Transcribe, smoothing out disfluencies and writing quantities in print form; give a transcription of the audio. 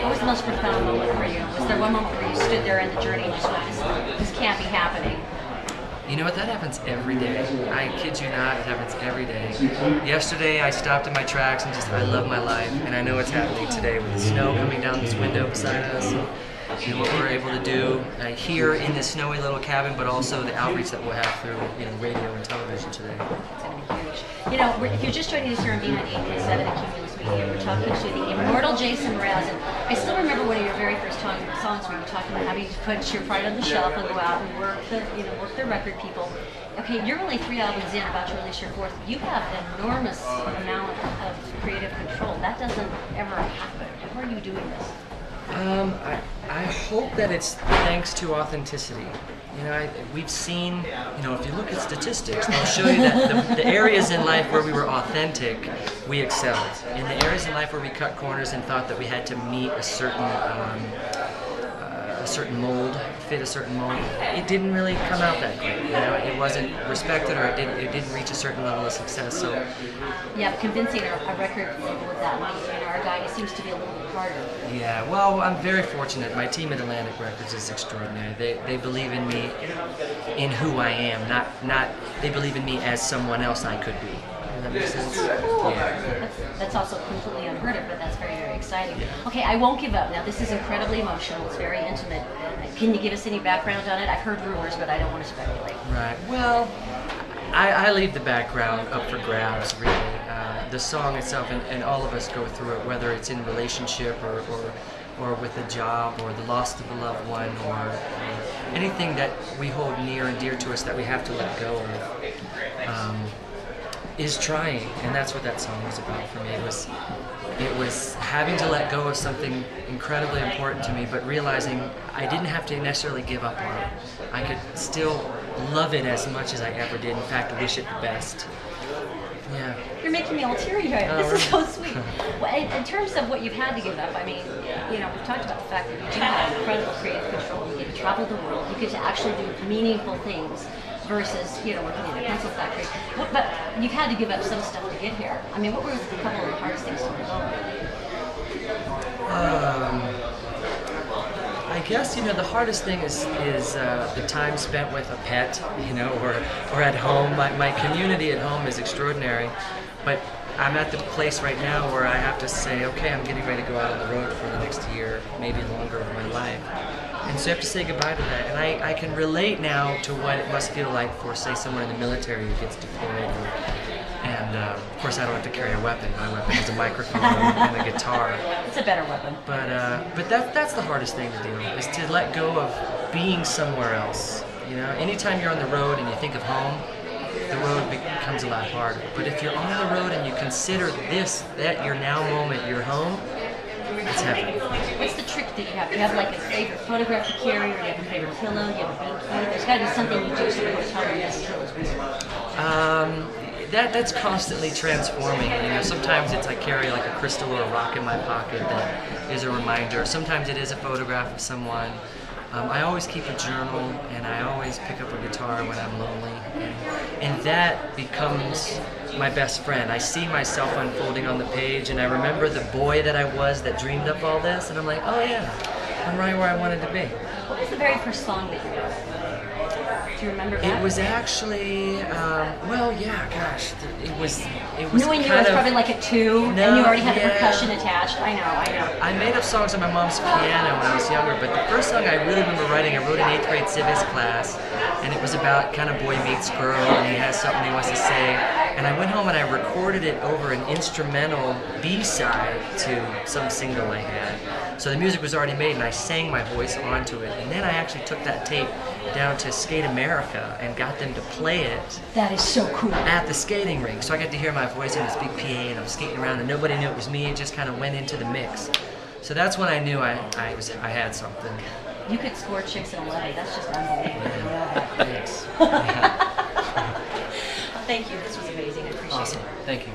What was the most profound moment for you? Was there one moment where you stood there in the journey and just went, this can't be happening? You know what, that happens every day. I kid you not, it happens every day. Yesterday I stopped in my tracks and just, I love my life, and I know what's happening today with the snow coming down this window beside us, and what we're able to do here in this snowy little cabin, but also the outreach that we'll have through radio and television today. It's going to be huge. You know, if you're just joining us here on Behind 8.7 at Cumulus Media, we're talking to the immortal Jason Mraz, and I still remember one of your very first songs where you were talking about having to put your pride on the shelf and go out and work the record people. Okay, you're only 3 albums in, about to release your 4th. You have an enormous amount of creative control. That doesn't ever happen. How are you doing this? I hope that it's thanks to authenticity. We've seen, if you look at statistics, they'll show you that the areas in life where we were authentic, we excelled. In the areas in life where we cut corners and thought that we had to meet a certain mold, fit a certain mold, it didn't really come out that great. It wasn't respected, or it didn't reach a certain level of success. So yeah, but convincing a record label of that our guy seems to be a little bit harder. Yeah, well, I'm very fortunate. My team at Atlantic Records is extraordinary. They believe in me, in who I am, not they believe in me as someone else I could be. Does that make sense? So cool. Yeah. That's also completely unheard of, but that's very, very exciting. Yeah. Okay, I won't give up. Now, this is incredibly emotional. It's very intimate. Can you give us any background on it? I've heard rumors, but I don't want to speculate. Right. Well, I leave the background up for grabs, really. The song itself, and all of us go through it, whether it's in relationship or with a job, or the loss of a loved one, or anything that we hold near and dear to us that we have to let go of, is trying, and that's what that song was about for me. It was having to let go of something incredibly important to me, but realizing I didn't have to necessarily give up on it. I could still love it as much as I ever did. In fact, wish it the best. Yeah. You're making me all teary here. This is so sweet. Well, in terms of what you've had to give up, I mean, we've talked about the fact that you do have incredible creative control. You get to travel the world. You get to actually do meaningful things versus, working in a pencil factory. But you've had to give up some stuff to get here. I mean, what were a couple of the hardest things to let go of? I guess, the hardest thing is the time spent with a pet, or at home. My community at home is extraordinary, but I'm at the place right now where I have to say, okay, I'm getting ready to go out on the road for the next year, maybe longer of my life. And so I have to say goodbye to that. And I can relate now to what it must feel like for, say, someone in the military who gets deployed. And of course, I don't have to carry a weapon. My weapon is a microphone and a guitar. It's a better weapon. But that's the hardest thing to do, is to let go of being somewhere else. Anytime you're on the road and you think of home, the road becomes a lot harder. But if you're on the road and you consider that your now moment, your home, it's heaven. What's the trick that you have? Do you have like a favorite photograph you carry, or do you have a favorite pillow? Do you have a binky? There's got to be something you do so the hotel room doesn't feel as weird. That's constantly transforming. Sometimes I carry like a crystal or a rock in my pocket that is a reminder. Sometimes it is a photograph of someone. I always keep a journal, and I always pick up a guitar when I'm lonely, and that becomes my best friend. I see myself unfolding on the page, and I remember the boy that I was that dreamed up all this, and I'm like, oh yeah, I'm right where I wanted to be. What was the very first song that you wrote? Do you remember that? It was actually, it was knowing you was probably like a 2, and you already had the percussion attached. I know. I made up songs on my mom's piano when I was younger, but the first song I really remember writing, I wrote in 8th grade civics class, and it was about kind of boy meets girl, and he has something he wants to say. And I went home and I recorded it over an instrumental B-side to some single I had. So the music was already made, and I sang my voice onto it. And then I actually took that tape down to Skate America and got them to play it. That is so cool. At the skating rink. So I got to hear my voice in this big PA, and I was skating around, and nobody knew it was me. It just kind of went into the mix. So that's when I knew I had something. You could score chicks in 11. That's just unbelievable. Yeah. Thanks. Thank you. This was amazing. I appreciate it. Awesome. Thank you.